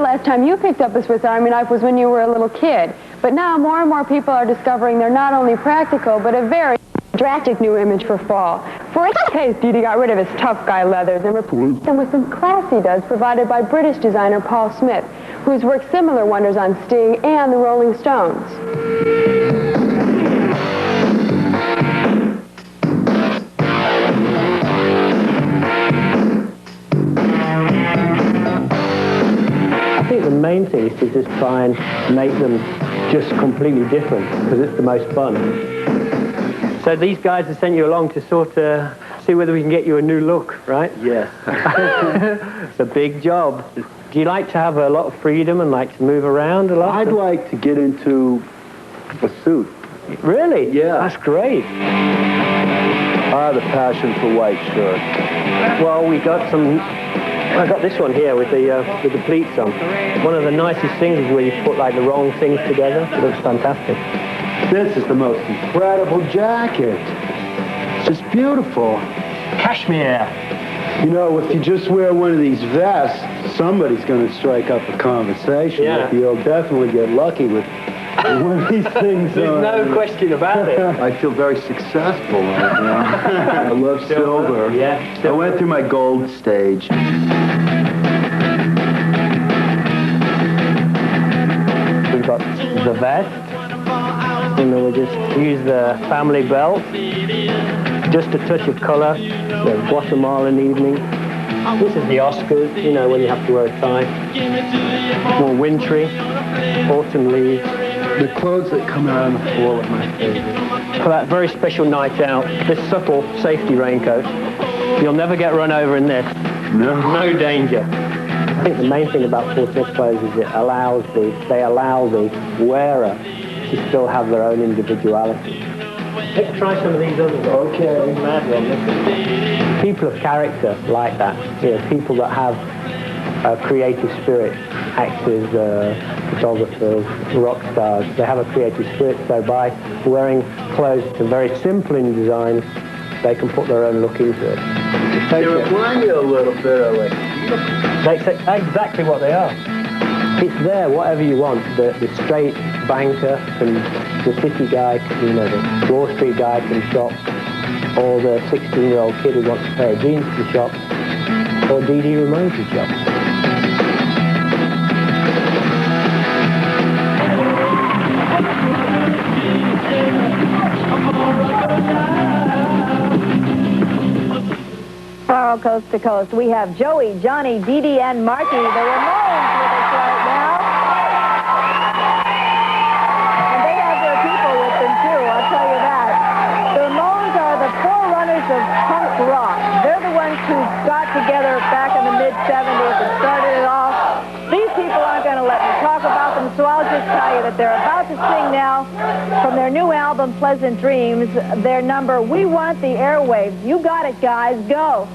last time you picked up a Swiss Army knife was when you were a little kid. But now more and more people are discovering they're not only practical, but a very drastic new image for fall. For its case, Dee Dee got rid of his tough guy leathers and replaced them with some classy duds provided by British designer Paul Smith, who's worked similar wonders on Sting and the Rolling Stones. I think the main thing is to just try and make them just completely different, because it's the most fun. So these guys have sent you along to sort of see whether we can get you a new look, right? Yes. It's a big job. Do you like to have a lot of freedom and like to move around a lot? I'd like to get into a suit. Really? Yeah. That's great. I have a passion for white shirts. Well, we got some. I got this one here with the pleats on. One of the nicest things is where you put like the wrong things together. It looks fantastic. This is the most incredible jacket. It's just beautiful. Cashmere. You know, if you just wear one of these vests, somebody's going to strike up a conversation. Yeah. You'll definitely get lucky with one of these things. There's no question about it. I feel very successful right now. I love silver. Yeah. I went through my gold stage. We've got the vest. And then we'll just use the family belt. Just a touch of colour. The Guatemalan evening. This is the Oscars, you know, when you have to wear a tie. More wintry. Autumn leaves. The clothes that come out on the floor are my favorite. For that very special night out, this supple safety raincoat. You'll never get run over in this. No. No danger. I think the main thing about Paul Smith clothes is they allow the wearer to still have their own individuality. Let's try some of these others. Okay. Mad one. People of character like that. You know, people that have a creative spirit. Actors, photographers, rock stars. They have a creative spirit, so by wearing clothes that are very simple in design, they can put their own look into it. They remind you a little bit of like... That's exactly what they are. It's there, whatever you want. The straight banker and the city guy, you know, the Wall Street guy can shop, or the 16-year-old kid who wants a pair of jeans to shop, or Dee Dee Ramone to shop. Coast to coast, we have Joey, Johnny, Dee Dee, and Marky, the Ramones, with us right now. And they have their people with them, too, I'll tell you that. The Ramones are the forerunners of punk rock. They're the ones who got together back in the mid-'70s and started it all. These people aren't going to let me talk about them, so I'll just tell you that they're about to sing now from their new album, Pleasant Dreams, their number, We Want the Airwaves. You got it, guys. Go.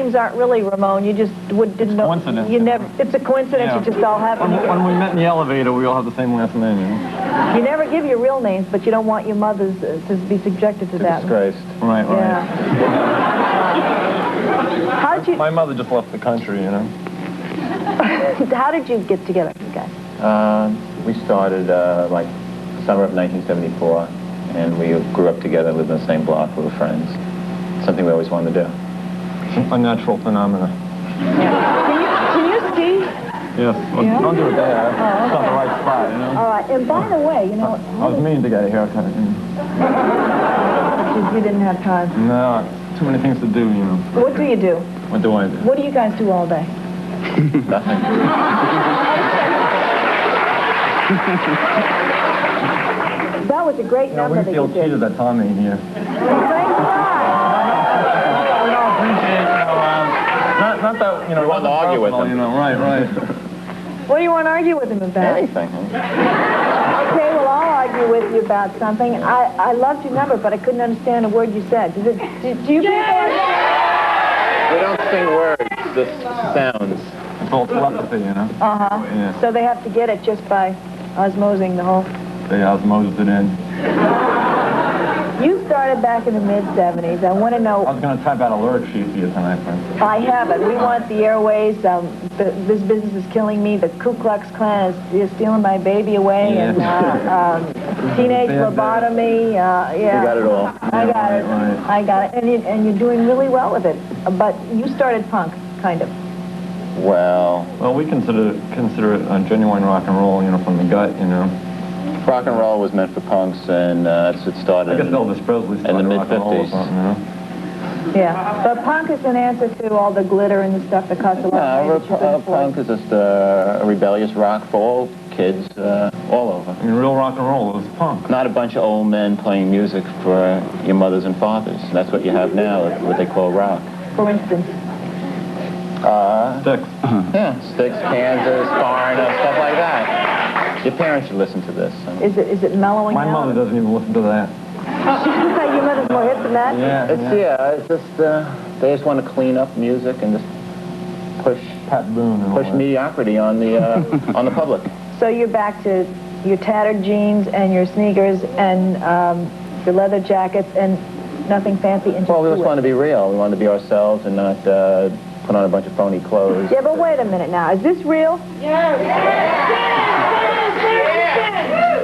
names aren't really Ramone. You just didn't know. Coincidence. You never. It's a coincidence. Yeah. You just all happened. When we met in the elevator, we all have the same last name. You know? You never give your real names, but you don't want your mothers to be subjected to that. Disgraced. Right. Yeah. How did you? My mother just left the country, you know. How did you get together, you guys? We started like summer of 1974, and we grew up together, lived in the same block, we were friends. Something we always wanted to do. Unnatural phenomena. Can you ski? Yes. Well, Yeah? don't do it there. Oh, It's not okay. the right spot, you know. All right. And by the way, you know, I was meaning to get a haircut. You know. you didn't have time. No, too many things to do, you know. What do you do? What do I do? What do you guys do all day? Nothing. That was a great You know, number we that feel you did. cheated that Tommy in here. Thanks a lot. We don't appreciate, you know, not that, you know, We want to argue with personal, them. You know, right. What do you want to argue with him about? Anything. Huh? Okay, well, I'll argue with you about something. I loved your number, but I couldn't understand a word you said. Do you people understand? We don't sing words, just sounds. It's all telepathy, you know. Uh-huh. Yeah. So they have to get it just by osmosing the whole... They osmosed it in. You started back in the mid-70s. I want to I know... was going to type out a lyric sheet for you tonight, friend. I haven't. We want the airways. This business is killing me. The Ku Klux Klan is stealing my baby away. Yeah. And teenage lobotomy. Yeah. You got it all. I got it. Right. I got it. And you're doing really well with it. But you started punk, kind of. Well, Well, we consider it a genuine rock and roll, you know, from the gut, you know. rock and roll was meant for punks, and it started I guess Elvis Presley started in the rock and roll or mid-50s. something, you know. Yeah. But punk is an answer to all the glitter and the stuff that costs a lot of money. that you couldn't afford. Punk is just a rebellious rock for all kids all over. I mean, real rock and roll was punk. Not a bunch of old men playing music for your mothers and fathers. That's what you have now, what they call rock. For instance. Sticks. Yeah, Styx, Kansas, Foreigner, stuff like that. Your parents should listen to this. Is it mellowing My out? mother doesn't even listen to that. Your mother's more hip than that? Yeah. It's just, they just want to clean up music and just push Pat Boone and all that. mediocrity on the on the public. So you're back to your tattered jeans and your sneakers and your leather jackets and nothing fancy and just Well, we do just it. want to be real. We want to be ourselves and not put on a bunch of phony clothes. Yeah, but wait a minute now. Is this real?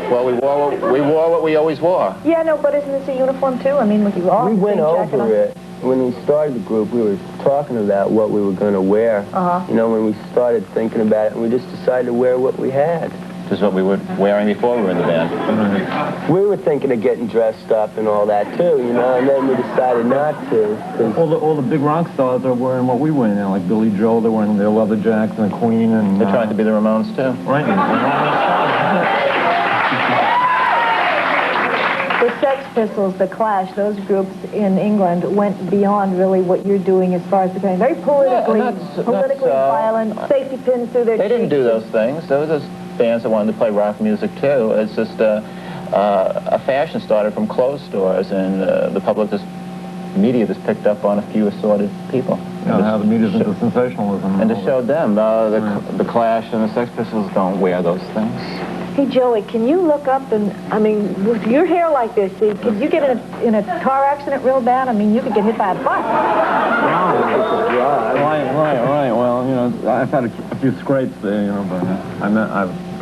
Well, we wore what we always wore. Yeah, no, but isn't this a uniform too? I mean, with you all We the went same jacket over on. it. When we started the group, we were talking about what we were going to wear. Uh-huh. You know, when we started thinking about it, and we just decided to wear what we had. Which is what we were wearing before we were in the band. We were thinking of getting dressed up and all that too, you know, and then we decided not to. 'Cause All the big rock stars are wearing what we wear now, like Billy Joel, they're wearing their leather jackets and Queen and... They're trying to be the Ramones, too. Right. The Sex Pistols, the Clash, those groups in England went beyond really what you're doing as far as becoming very politically, that's, violent, safety pins through their They didn't cheeks. do those things. Those were just bands that wanted to play rock music, too. It's just a fashion started from clothes stores, and the public media just picked up on a few assorted people. You know, how the media's into sensationalism. And just showed them. The Clash and the Sex Pistols don't wear those things. Hey, Joey, can you look up and, I mean, with your hair like this, see, could you get in a car accident real bad? I mean, you could get hit by a bus. Right. Well, you know, I've had a few scrapes there, you know, but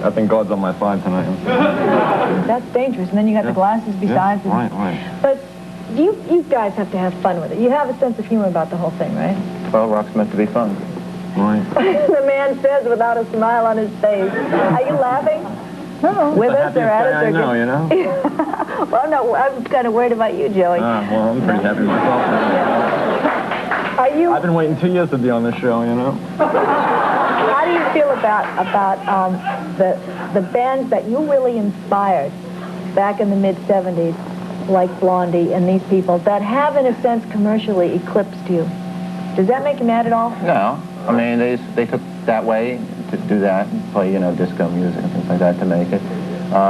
I think God's on my side tonight. That's dangerous. And then you got the glasses besides. Yeah, and- right. But you guys have to have fun with it. You have a sense of humor about the whole thing, right? Well, rock's meant to be fun. Right. The man says without a smile on his face. Are you laughing? No. With us or at us? I or know, you know. Well, no, I'm kind of worried about you, Joey. Well, I'm pretty happy myself. Are you? I've been waiting 2 years to be on this show, you know. How do you feel about the bands that you really inspired back in the mid-'70s, like Blondie and these people, that have, in a sense, commercially eclipsed you? Does that make you mad at all? No. I mean, they took that way to do that, play, you know, disco music and things like that to make it.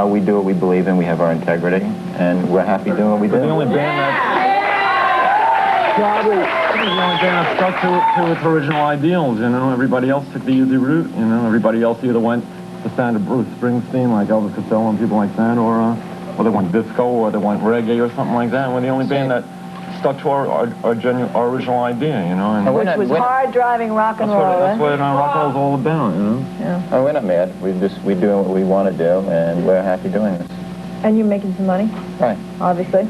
We do what we believe in. We have our integrity, and we're happy doing what we do. The only band Probably. It was the only band that stuck to its original ideals, you know. Everybody else took the easy route, you know. Everybody else either went the sound of Bruce Springsteen, like Elvis Costello and people like that, or they went disco, or they went reggae or something like that. And we're the only band that stuck to our original idea, you know. And Which was hard-driving rock and roll. That's what rock and roll is all about, you know. Yeah. Oh, we're not mad. We do what we want to do, and we're happy doing this. And you're making some money, Right. obviously.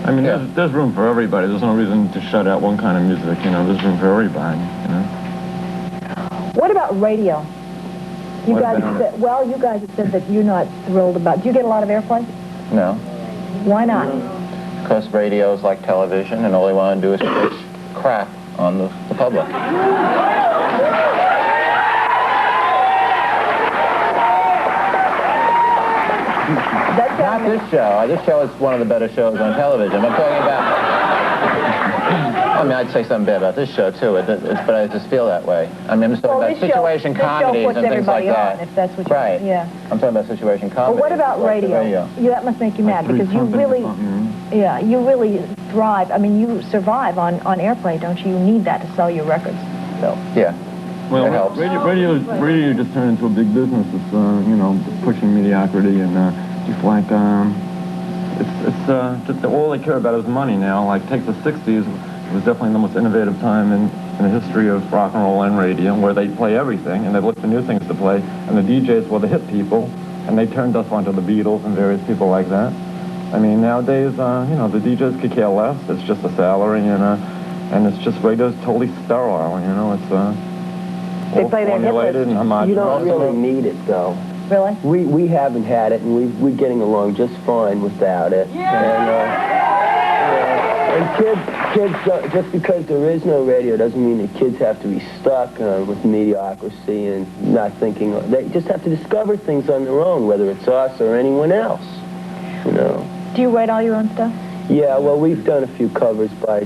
I mean, there's room for everybody. There's no reason to shut out one kind of music, you know. There's room for everybody, you know. What about radio? You What guys about said, well, you guys have said that you're not thrilled about. Do you get a lot of airplay? No. Why not? Because radio is like television, and all they want to do is push crap on the public. Not this show. This show is one of the better shows on television. I'm talking about... I mean, I'd say something bad about this show, too, but I just feel that way. I mean, I'm just talking about situation comedies and things like that. If that's what you right. Yeah. I'm talking about situation comedies. But what about radio? That must make you mad because you really, you really thrive. I mean, you survive on airplay, don't you? You need that to sell your records. So. Yeah. Well, it helps. radio just turned into a big business. It's you know, pushing mediocrity and just like it's just all they care about is money now. Like take the '60s. It was definitely the most innovative time in the history of rock and roll and radio, where they play everything, and they look for new things to play. And the DJs were the hit people, and they turned us onto the Beatles and various people like that. I mean, nowadays, you know, the DJs could care less. It's just a salary, and it's just radio's totally sterile. You know, it's they play their hit list. and homogenous. You don't really need it, though. Really? We haven't had it, and we're getting along just fine without it. And kids, just because there is no radio doesn't mean that kids have to be stuck with mediocrity and not thinking. They just have to discover things on their own, whether it's us or anyone else, you know. Do you write all your own stuff? Yeah, well, we've done a few covers by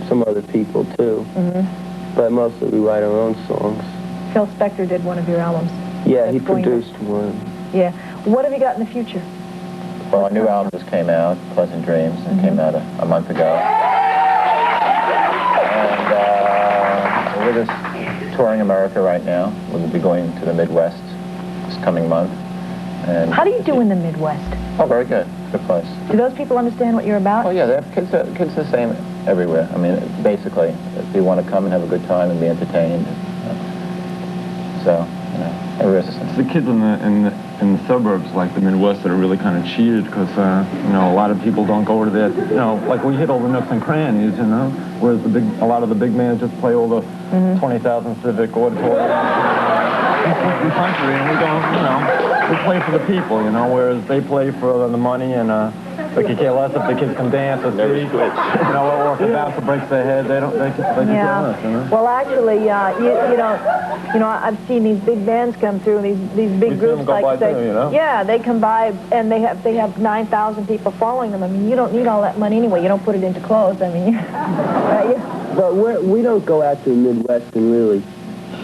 some other people, too. Mm-hmm. But mostly we write our own songs. Phil Spector did one of your albums. Yeah, he produced one. Yeah. What have you got in the future? Well, our new album just came out, Pleasant Dreams, and came out a month ago. And we're just touring America right now. We'll be going to the Midwest this coming month. And how do you do in the Midwest? Oh, very good. Good place. Do those people understand what you're about? Oh, yeah. Kids are the same everywhere. I mean, basically, if you want to come and have a good time and be entertained. So, you know, everywhere's the same. It's the kids in the suburbs, like the Midwest, that are really kind of cheated because, you know, a lot of people don't go to that, you know, like we hit all the nooks and crannies, you know, whereas a lot of the big bands just play all the 20,000 Civic auditorium in country, and we don't, you know, we play for the people, you know, whereas they play for the money and, they could care less if the kids can dance or switch, you know, or if the bouncer breaks their head, they could care less, you know. Well, actually, you know, I've seen these big bands come through, these big groups like say, you know? Yeah, they come by and they have 9,000 people following them. I mean, you don't need all that money anyway. You don't put it into clothes. I mean, But we don't go out to the Midwest and really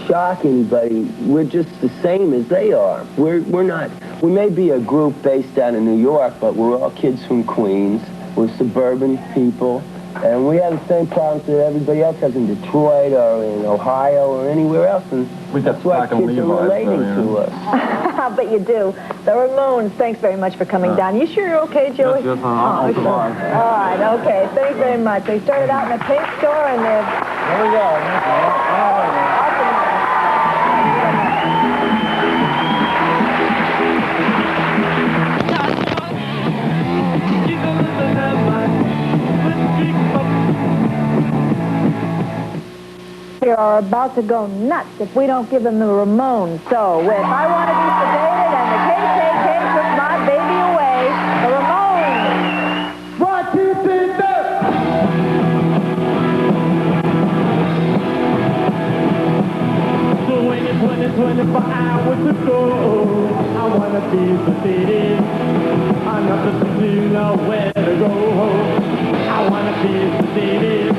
shock anybody. We're just the same as they are. We're not. We may be a group based out in New York, but we're all kids from Queens. We're suburban people, and we have the same problems that everybody else has in Detroit or in Ohio or anywhere else. And that's why kids are relating to us. I bet you do. The Ramones, thanks very much for coming down. You sure you're okay, Joey? Yes, I'll survive. All right, okay. Thanks very much. They started out in a paint store and they've... There we go. We are about to go nuts if we don't give them the Ramones. So, if I want to be sedated and the KKK took my baby away, the Ramones. What you think that? So when it's 24 hours to go, I want to be sedated. I'm not to know where to go. I want to be sedated.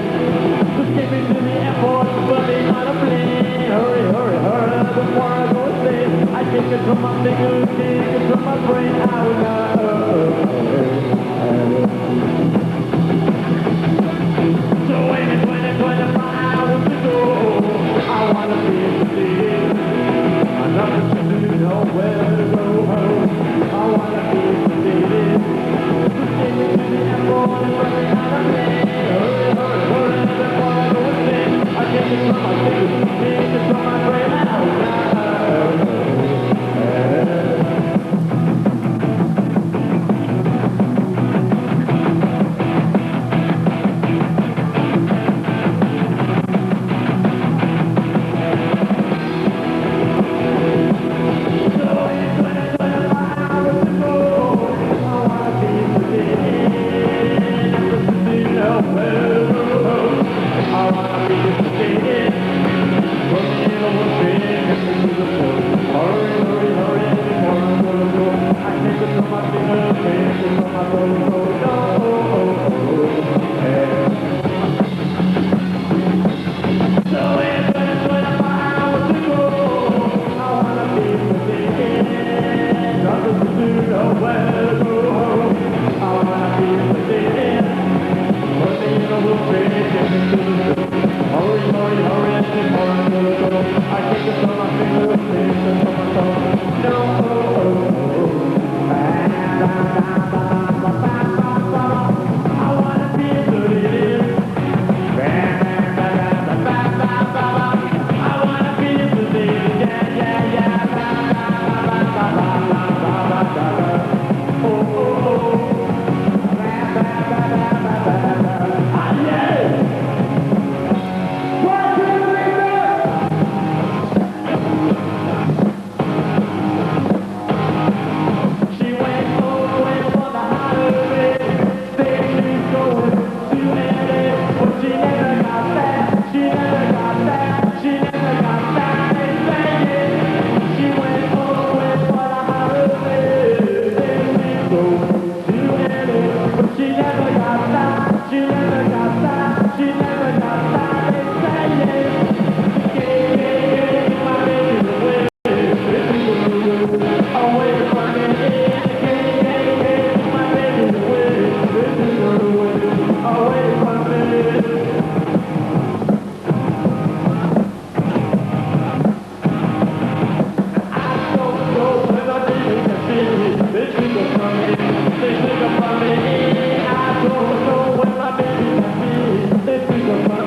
Just get me to the airport, buddy, on a plane. Hurry, hurry, hurry, before I go to sleep. I take it from my fingers, take it from my brain. I will not.